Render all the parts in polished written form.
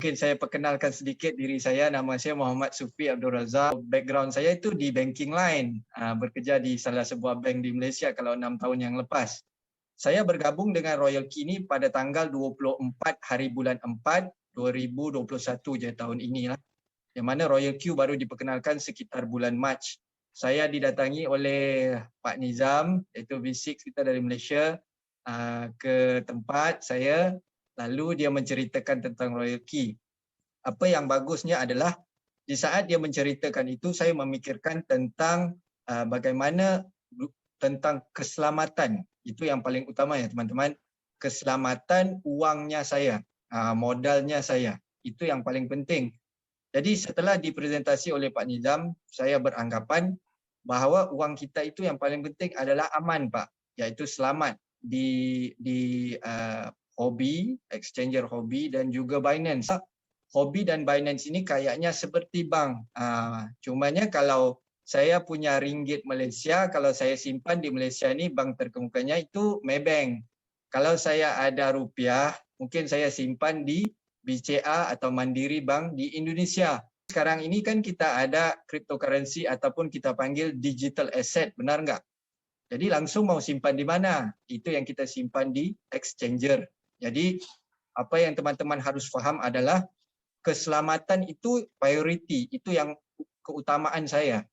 Mungkin saya perkenalkan sedikit diri saya. Nama saya Muhammad Sufi Abdul Razak. Background saya itu di banking line, bekerja di salah sebuah bank di Malaysia kalau 6 tahun yang lepas. Saya bergabung dengan Royal Key ini pada tanggal 24 hari bulan 4 2021 je tahun inilah. Yang mana Royal Q baru diperkenalkan sekitar bulan Mac. Saya didatangi oleh Pak Nizam, iaitu V6 kita dari Malaysia, ke tempat saya. Lalu dia menceritakan tentang Royal Key. Apa yang bagusnya adalah di saat dia menceritakan itu, saya memikirkan tentang bagaimana tentang keselamatan. Itu yang paling utama ya teman-teman. Keselamatan wangnya saya, modalnya saya. Itu yang paling penting. Jadi setelah dipresentasi oleh Pak Nizam, saya beranggapan bahawa wang kita itu yang paling penting adalah aman Pak, iaitu selamat di Huobi, exchanger Huobi dan juga Binance. Huobi dan Binance ini kayaknya seperti bank. Cumanya kalau saya punya ringgit Malaysia, kalau saya simpan di Malaysia ni bank terkemukanya itu Maybank. Kalau saya ada rupiah, mungkin saya simpan di BCA atau Mandiri Bank di Indonesia. Sekarang ini kan kita ada cryptocurrency ataupun kita panggil digital asset, benar enggak? Jadi langsung mau simpan di mana? Itu yang kita simpan di exchanger. Jadi apa yang teman-teman harus faham adalah keselamatan itu priority, itu yang keutamaan saya.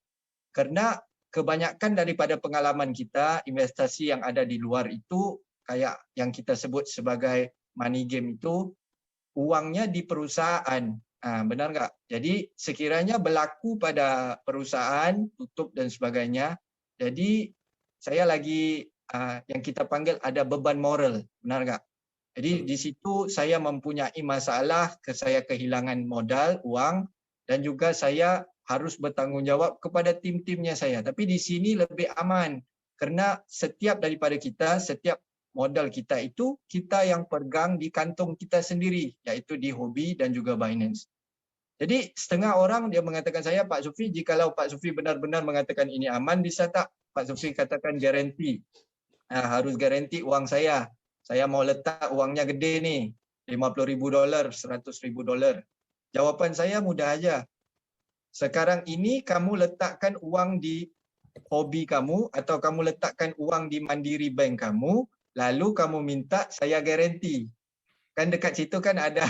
Karena kebanyakan daripada pengalaman kita, investasi yang ada di luar itu kayak yang kita sebut sebagai money game itu, uangnya di perusahaan. Benar enggak? Jadi sekiranya berlaku pada perusahaan, tutup dan sebagainya, jadi saya lagi yang kita panggil ada beban moral, benar enggak? Jadi di situ saya mempunyai masalah, saya kehilangan modal, uang, dan juga saya harus bertanggungjawab kepada tim-timnya saya. Tapi di sini lebih aman kerana setiap daripada kita, setiap modal kita itu kita yang pegang di kantong kita sendiri, iaitu di Huobi dan juga Binance. Jadi setengah orang dia mengatakan saya, Pak Sufi, jikalau Pak Sufi benar-benar mengatakan ini aman, bisa tak Pak Sufi katakan garanti? Harus garanti uang saya. Saya mau letak uangnya gede ni, $50,000, $100,000. Jawapan saya mudah aja. Sekarang ini kamu letakkan uang di Huobi kamu atau kamu letakkan uang di Mandiri Bank kamu, lalu kamu minta saya garanti. Kan dekat situ kan ada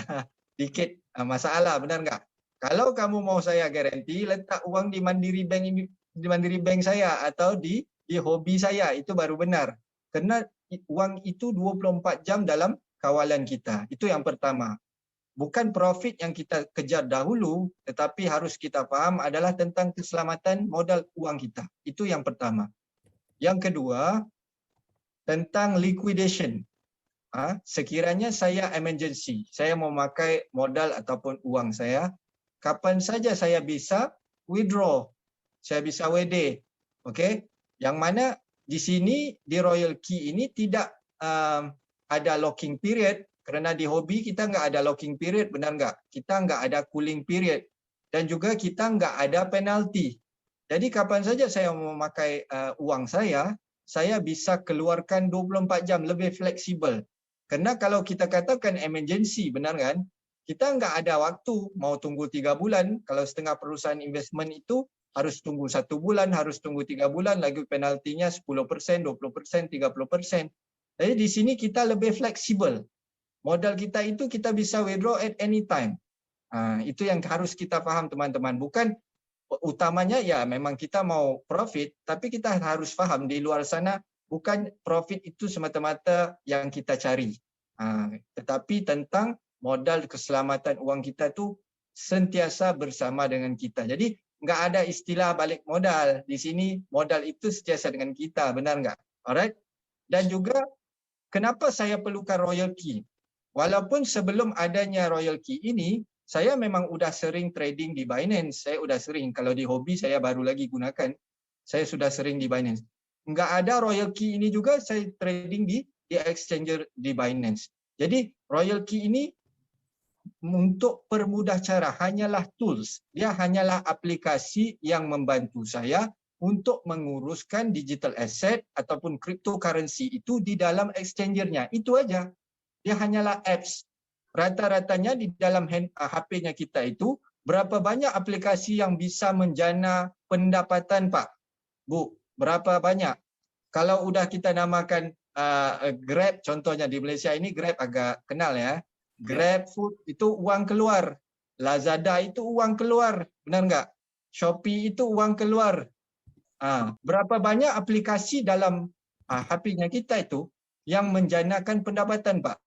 sedikit masalah, benar enggak? Kalau kamu mau saya garanti, letak uang di Mandiri Bank ini, di Mandiri Bank saya atau di Huobi saya, itu baru benar. Kerana uang itu 24 jam dalam kawalan kita. Itu yang pertama. Bukan profit yang kita kejar dahulu, tetapi harus kita faham adalah tentang keselamatan modal uang kita. Itu yang pertama. Yang kedua, tentang liquidation. Sekiranya saya emergency, saya mau memakai modal ataupun uang saya, kapan saja saya bisa withdraw, saya bisa WD. Okey? Yang mana di sini di Royal Key ini tidak ada locking period, kerana di Huobi kita enggak ada locking period, benar enggak? Kita enggak ada cooling period dan juga kita enggak ada penalti. Jadi kapan saja saya mau memakai uang saya bisa keluarkan 24 jam, lebih fleksibel. Kerana kalau kita katakan emergency, benar kan? Kita enggak ada waktu, mau tunggu 3 bulan. Kalau setengah perusahaan investment itu harus tunggu 1 bulan, harus tunggu 3 bulan, lagi penaltinya 10%, 20%, 30%. Jadi di sini kita lebih fleksibel. Modal kita itu kita bisa withdraw at any time. Itu yang harus kita faham teman-teman. Bukan utamanya ya memang kita mau profit, tapi kita harus faham di luar sana bukan profit itu semata-mata yang kita cari. Tetapi tentang modal keselamatan uang kita tu sentiasa bersama dengan kita. Jadi enggak ada istilah balik modal. Di sini modal itu sentiasa dengan kita, benar enggak? Alright? Dan juga kenapa saya perlukan Royal Key? Walaupun sebelum adanya Royal Key ini, saya memang sudah sering trading di Binance. Saya sudah sering. Kalau di Huobi saya baru lagi gunakan. Saya sudah sering di Binance. Enggak ada Royal Key ini juga saya trading di exchanger di Binance. Jadi Royal Key ini untuk permudah cara hanyalah tools. Dia hanyalah aplikasi yang membantu saya untuk menguruskan digital asset ataupun cryptocurrency itu di dalam exchangernya. Itu aja. Dia hanyalah apps. rata-ratanya di dalam HP-nya kita itu, berapa banyak aplikasi yang bisa menjana pendapatan, Pak? Bu, berapa banyak? Kalau udah kita namakan Grab, contohnya di Malaysia ini Grab agak kenal ya. Grab Food itu uang keluar. Lazada itu uang keluar, benar nggak? Shopee itu uang keluar. Berapa banyak aplikasi dalam HP-nya kita itu yang menjanakan pendapatan, Pak?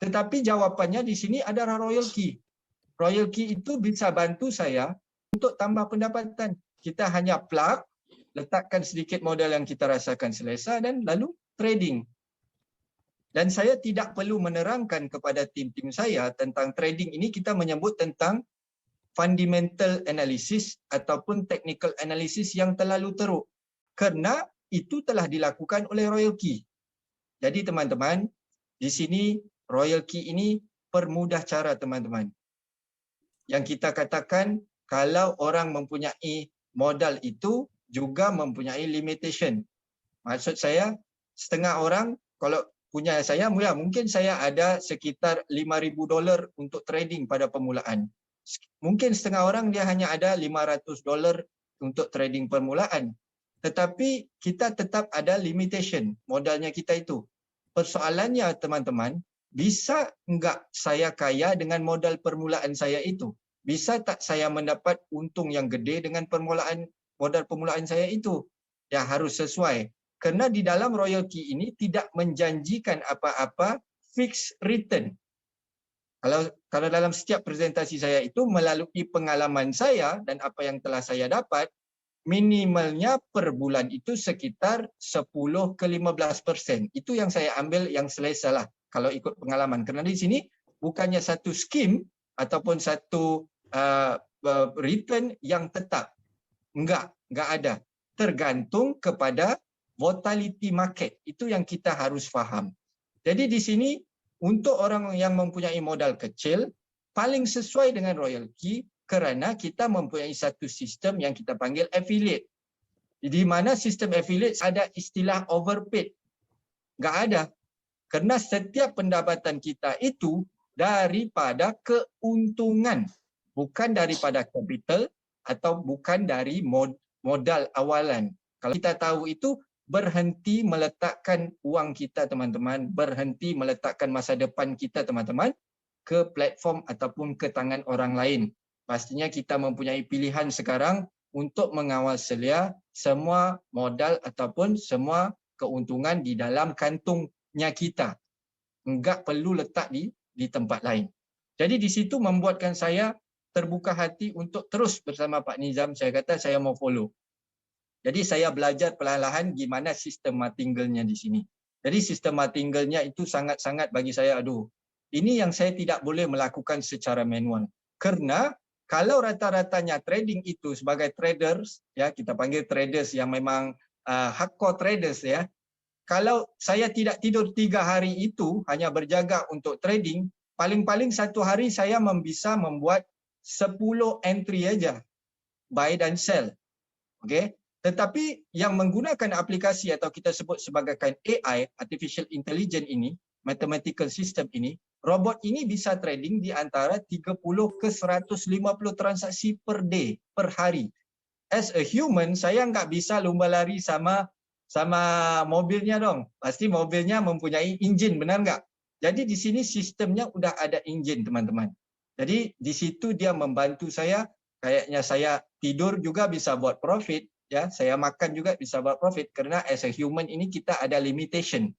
Tetapi jawapannya di sini adalah royalty. Royalty itu bisa bantu saya untuk tambah pendapatan. Kita hanya plug, letakkan sedikit modal yang kita rasakan selesa dan lalu trading. Dan saya tidak perlu menerangkan kepada tim-tim saya tentang trading ini, kita menyebut tentang fundamental analysis ataupun technical analysis yang terlalu teruk. Kerana itu telah dilakukan oleh royalty. Jadi teman-teman, di sini royalty ini permudah cara teman-teman. Yang kita katakan kalau orang mempunyai modal itu juga mempunyai limitation. Maksud saya, setengah orang kalau punya saya, mungkin saya ada sekitar $5,000 untuk trading pada permulaan. Mungkin setengah orang dia hanya ada $500 untuk trading permulaan. Tetapi kita tetap ada limitation modalnya kita itu. Persoalannya teman-teman, bisa enggak saya kaya dengan modal permulaan saya itu? Bisa tak saya mendapat untung yang gede dengan modal permulaan saya itu? Ya harus sesuai. Kerana di dalam royalty ini tidak menjanjikan apa-apa fixed return. Kalau dalam setiap presentasi saya itu melalui pengalaman saya dan apa yang telah saya dapat, minimalnya per bulan itu sekitar 10 ke 15%. Itu yang saya ambil yang selesa lah kalau ikut pengalaman. Kerana di sini bukannya satu skim ataupun satu return yang tetap. Enggak ada. Tergantung kepada volatility market. Itu yang kita harus faham. Jadi di sini untuk orang yang mempunyai modal kecil, paling sesuai dengan royalty kerana kita mempunyai satu sistem yang kita panggil affiliate. Di mana sistem affiliate ada istilah overpaid. Enggak ada. Kerana setiap pendapatan kita itu daripada keuntungan. Bukan daripada capital atau bukan dari modal awalan. Kalau kita tahu itu, berhenti meletakkan uang kita teman-teman, berhenti meletakkan masa depan kita teman-teman ke platform ataupun ke tangan orang lain. Pastinya kita mempunyai pilihan sekarang untuk mengawal selia semua modal ataupun semua keuntungan di dalam kantungnya kita. Enggak perlu letak di tempat lain. Jadi di situ membuatkan saya terbuka hati untuk terus bersama Pak Nizam. Saya kata saya mau follow. Jadi saya belajar perlahan-lahan gimana sistem martingale-nya di sini. Jadi sistem martingale-nya itu sangat-sangat bagi saya, ini yang saya tidak boleh melakukan secara manual. Kerana kalau rata-ratanya trading itu sebagai traders, ya kita panggil traders yang memang hardcore traders ya. Kalau saya tidak tidur 3 hari itu hanya berjaga untuk trading, paling-paling satu hari saya bisa membuat 10 entry aja, buy dan sell. Okey. Tetapi yang menggunakan aplikasi atau kita sebut sebagai AI, artificial intelligence ini, mathematical system ini, robot ini bisa trading di antara 30 ke 150 transaksi per day, per hari. As a human, saya nggak bisa lumba lari sama mobilnya dong. Pasti mobilnya mempunyai engine, benar nggak? Jadi di sini sistemnya udah ada engine, teman-teman. Jadi di situ dia membantu saya, kayaknya saya tidur juga bisa buat profit, ya, saya makan juga bisa buat profit kerana as a human ini kita ada limitation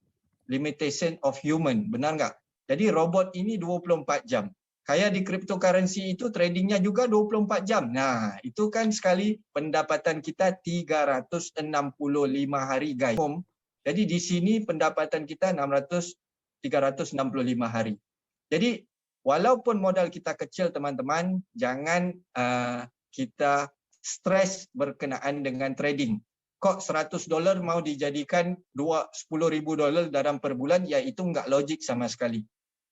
of human, benar nggak? Jadi robot ini 24 jam. Kayak di cryptocurrency itu tradingnya juga 24 jam. Nah, itu kan sekali pendapatan kita 365 hari guys. Jadi di sini pendapatan kita 365 hari. Jadi walaupun modal kita kecil teman-teman, jangan kita stres berkenaan dengan trading. Kok $100 mau dijadikan $10,000 dalam per bulan, ya itu enggak logik sama sekali.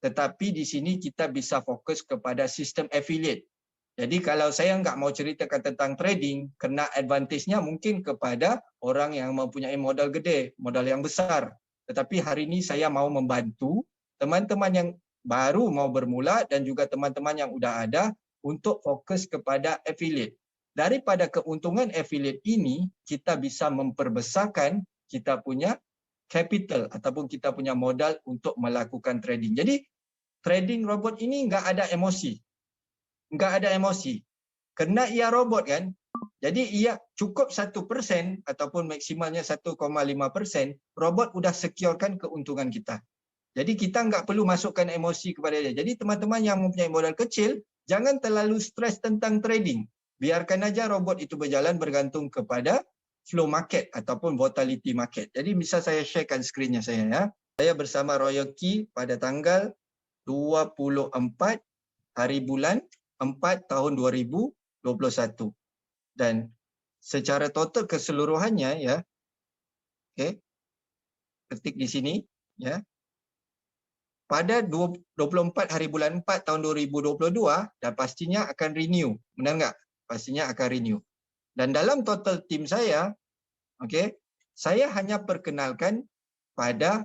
Tetapi di sini kita bisa fokus kepada sistem affiliate. Jadi kalau saya enggak mau ceritakan tentang trading, kena advantage-nya mungkin kepada orang yang mempunyai modal gede, modal yang besar. Tetapi hari ini saya mau membantu teman-teman yang baru mau bermula dan juga teman-teman yang sudah ada untuk fokus kepada affiliate. Daripada keuntungan affiliate ini, kita bisa memperbesarkan kita punya capital ataupun kita punya modal untuk melakukan trading. Jadi trading robot ini nggak ada emosi. Nggak ada emosi. Kerana ia robot kan, jadi ia cukup 1% ataupun maksimalnya 1,5%, robot sudah securekan keuntungan kita. Jadi kita nggak perlu masukkan emosi kepada dia. Jadi teman-teman yang mempunyai modal kecil, jangan terlalu stres tentang trading. Biarkan aja robot itu berjalan bergantung kepada flow market ataupun volatility market. Jadi bisa saya sharekan skrinnya saya ya. Saya bersama Royal Key pada tanggal 24 hari bulan 4 tahun 2021. Dan secara total keseluruhannya ya. Okey. Ketik di sini ya. Pada 24 hari bulan 4 tahun 2022 dan pastinya akan renew. Benar enggak? Pastinya akan renew. Dan dalam total tim saya, okey, saya hanya perkenalkan pada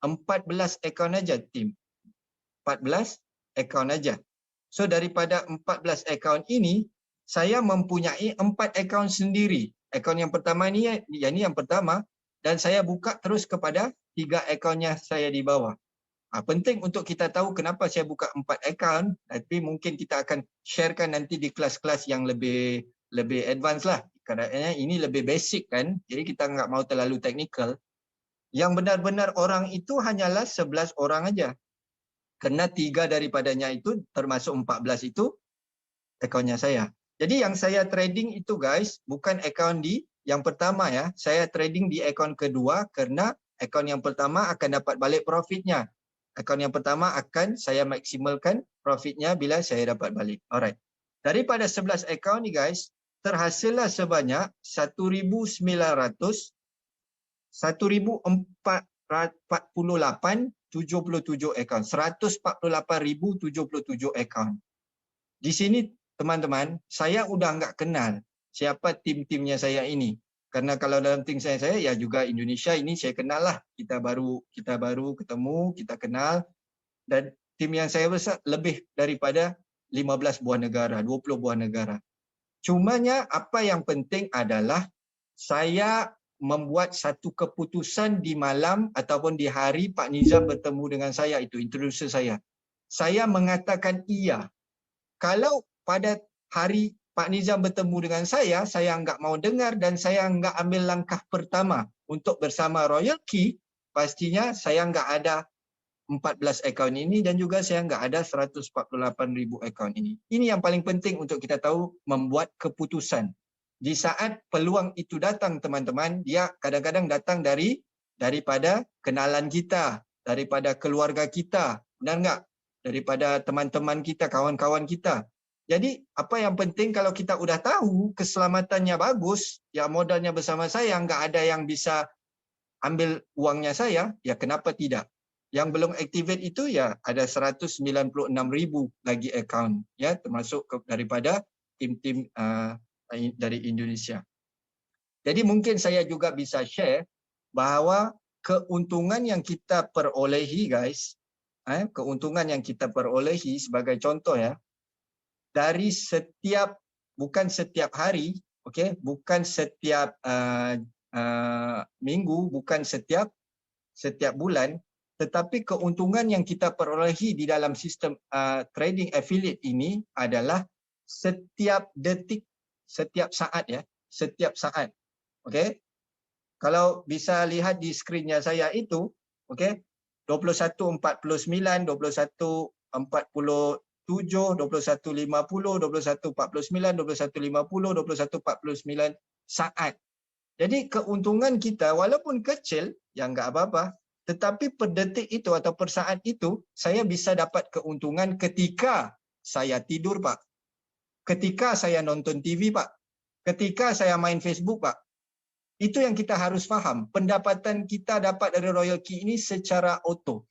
14 akaun aja tim. 14 akaun aja. So daripada 14 akaun ini, saya mempunyai 4 akaun sendiri. Akaun yang pertama ni yang pertama dan saya buka terus kepada 3 akaunnya saya di bawah. Penting untuk kita tahu kenapa saya buka 4 akaun, tapi mungkin kita akan sharekan nanti di kelas-kelas yang lebih advance lah. Kerana ini lebih basic kan, jadi kita nggak mau terlalu teknikal. Yang benar-benar orang itu hanyalah 11 orang aja. Kerana 3 daripadanya itu termasuk 14 itu akaunnya saya. Jadi yang saya trading itu guys, bukan akaun di yang pertama ya. Saya trading di akaun kedua kerana akaun yang pertama akan dapat balik profitnya. Akaun yang pertama akan saya maksimalkan profitnya bila saya dapat balik. Alright. Daripada 11 akaun ni guys, terhasillah sebanyak 1,900 1,448,77 akaun. 148,077 akaun. Di sini teman-teman, saya udah nggak kenal siapa tim-timnya saya ini. Karena kalau dalam tim saya ya juga Indonesia ini saya kenal lah. Kita baru ketemu, kita kenal. Dan tim yang saya besar lebih daripada 15 buah negara, 20 buah negara. Cumanya apa yang penting adalah saya membuat satu keputusan di malam ataupun di hari Pak Nizam bertemu dengan saya, itu introducer saya. Saya mengatakan iya. Kalau pada hari Pak Nizam bertemu dengan saya enggak mau dengar dan saya enggak ambil langkah pertama untuk bersama Royal Key, pastinya saya enggak ada 14 akaun ini dan juga saya enggak ada 148,000 akaun ini. Ini yang paling penting untuk kita tahu membuat keputusan. Di saat peluang itu datang teman-teman, dia kadang-kadang datang daripada kenalan kita, daripada keluarga kita, benar enggak? Daripada teman-teman kita, kawan-kawan kita. Jadi apa yang penting kalau kita udah tahu keselamatannya bagus, ya modalnya bersama saya, enggak ada yang bisa ambil uangnya saya, ya kenapa tidak? Yang belum activate itu ya ada 196,000 lagi akaun, ya termasuk daripada tim-tim dari Indonesia. Jadi mungkin saya juga bisa share bahawa keuntungan yang kita perolehi guys, keuntungan yang kita perolehi sebagai contoh ya, dari setiap, bukan setiap hari, okey, bukan setiap minggu, bukan setiap bulan, tetapi keuntungan yang kita perolehi di dalam sistem trading affiliate ini adalah setiap detik, setiap saat ya, setiap saat. Okey. Kalau bisa lihat di skrinnya saya itu, okey, 21.49, 21.40 7, 21.50, 21.49, 21.50, 21.49 saat. Jadi keuntungan kita walaupun kecil, ya enggak apa-apa. Tetapi per detik itu atau per saat itu, saya bisa dapat keuntungan ketika saya tidur, Pak. Ketika saya nonton TV, Pak. Ketika saya main Facebook, Pak. Itu yang kita harus faham. Pendapatan kita dapat dari Royal Key ini secara auto.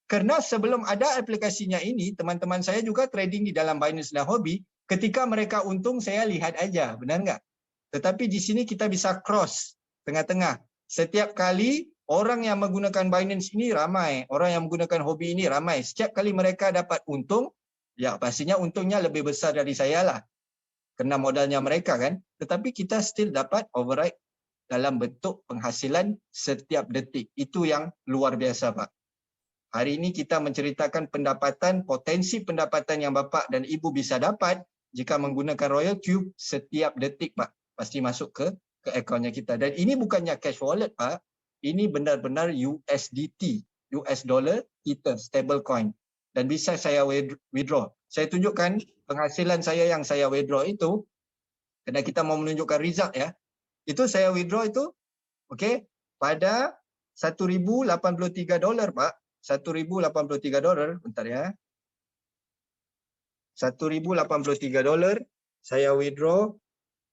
Karena sebelum ada aplikasinya ini, teman-teman saya juga trading di dalam Binance dan Huobi. Ketika mereka untung, saya lihat aja, benar nggak? Tetapi di sini kita bisa cross tengah-tengah. Setiap kali Orang yang menggunakan Binance ini ramai, orang yang menggunakan hobi ini ramai. Setiap kali mereka dapat untung, ya pastinya untungnya lebih besar dari saya lah. Kena modalnya mereka kan. Tetapi kita still dapat override dalam bentuk penghasilan setiap detik. Itu yang luar biasa, Pak. Hari ini kita menceritakan pendapatan, potensi pendapatan yang Bapak dan Ibu bisa dapat jika menggunakan Royal Cube setiap detik, Pak. Pasti masuk ke akaunnya kita. Dan ini bukannya cash wallet, Pak. Ini benar-benar USDT, US dollar kita, stable coin. Dan bisa saya withdraw. Saya tunjukkan penghasilan saya yang saya withdraw itu, kerana kita mau menunjukkan result ya. Itu saya withdraw itu, okey, pada $1,083, Pak. $1,083, bentar ya. $1,083 saya withdraw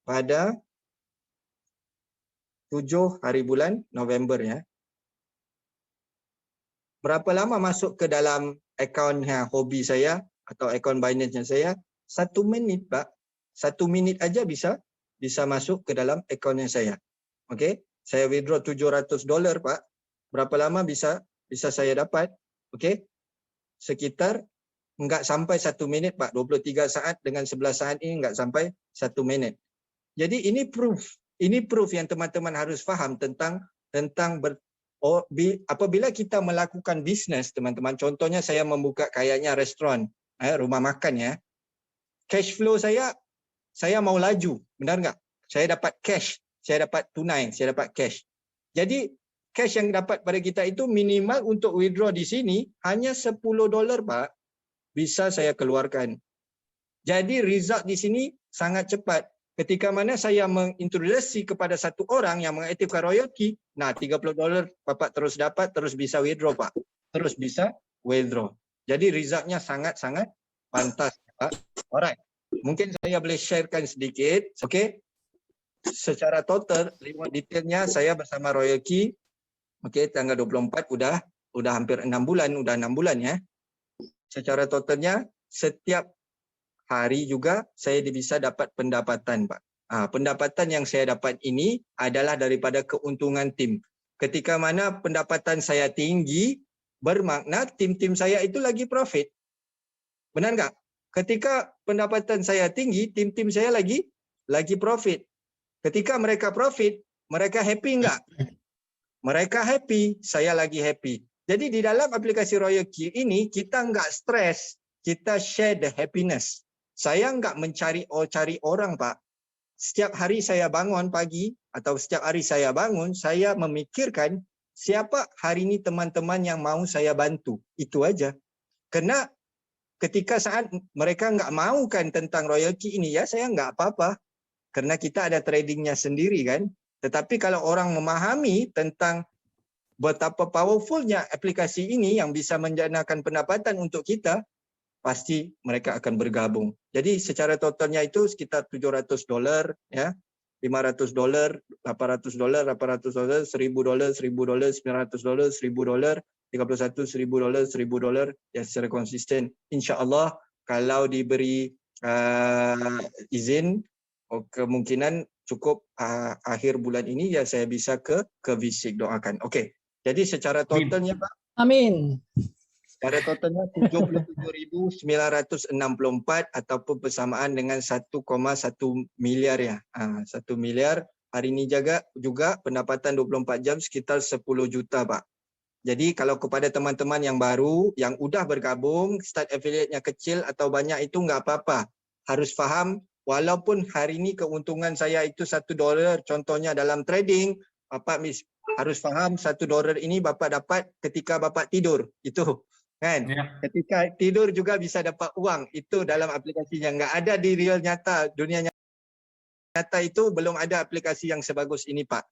pada 7 hari bulan November ya. Berapa lama masuk ke dalam akaun hobi saya atau akaun Binance saya? 1 minit, Pak. 1 minit aja bisa masuk ke dalam akaunnya saya. Okey, saya withdraw $700, Pak. Berapa lama bisa saya dapat? Okey, sekitar enggak sampai 1 minit, Pak. 23 saat dengan 11 saat ini enggak sampai 1 minit. Jadi ini proof yang teman-teman harus faham tentang apabila kita melakukan bisnes, teman-teman. Contohnya saya membuka kayaknya restoran, rumah makan ya. Cash flow saya mau laju, benar enggak? Saya dapat cash, saya dapat tunai, saya dapat cash. Jadi cash yang dapat pada kita itu minimal untuk withdraw di sini hanya $10, Pak. Bisa saya keluarkan. Jadi result di sini sangat cepat. Ketika mana saya mengintroduksi kepada satu orang yang mengaktifkan royalty, nah $30 Bapak terus dapat, terus bisa withdraw, Pak. Terus bisa withdraw. Jadi resultnya sangat-sangat pantas, Pak. Alright. Mungkin saya boleh sharekan sedikit. Okey. Secara total, reward detailnya saya bersama Royal Key. Okey, tanggal 24 udah hampir 6 bulan ya. Secara totalnya setiap hari juga saya bisa dapat pendapatan, Pak. Pendapatan yang saya dapat ini adalah daripada keuntungan tim. Ketika mana pendapatan saya tinggi, bermakna tim-tim saya itu lagi profit. Benar enggak? Ketika pendapatan saya tinggi, tim-tim saya lagi profit. Ketika mereka profit, mereka happy enggak? Mereka happy, saya lagi happy. Jadi di dalam aplikasi Royal Key ini kita enggak stres, kita share the happiness. Saya enggak cari orang, Pak. Setiap hari saya bangun pagi atau setiap hari saya bangun, saya memikirkan siapa hari ini teman-teman yang mau saya bantu. Itu aja. Karena ketika saat mereka enggak maukan tentang Royal Key ini, ya saya enggak apa-apa. Karena kita ada tradingnya sendiri kan. Tetapi kalau orang memahami tentang betapa powerfulnya aplikasi ini yang bisa menjanakan pendapatan untuk kita, pasti mereka akan bergabung. Jadi secara totalnya itu sekitar $700 ya. $500, $800, $800, $1,000, $1,000, $900, $1,000, $1,000, $31, $1,000, $1,000 ya secara konsisten. Insya-Allah kalau diberi izin, kemungkinan cukup akhir bulan ini ya saya bisa ke Visik, doakan. Okey. Jadi secara totalnya, Pak. Amin. Secara totalnya 77,964 ataupun bersamaan dengan 1,1 miliar ya. 1 miliar. Hari ini juga pendapatan 24 jam sekitar 10 juta, Pak. Jadi kalau kepada teman-teman yang baru, yang udah bergabung, start affiliate-nya kecil atau banyak itu enggak apa-apa. Harus faham, walaupun hari ini keuntungan saya itu $1, contohnya dalam trading, Bapak harus faham $1 ini Bapak dapat ketika Bapak tidur. Itu kan? Ya. Ketika tidur juga bisa dapat uang. Itu dalam aplikasinya. Enggak ada di real nyata. Dunia nyata itu belum ada aplikasi yang sebagus ini, Pak.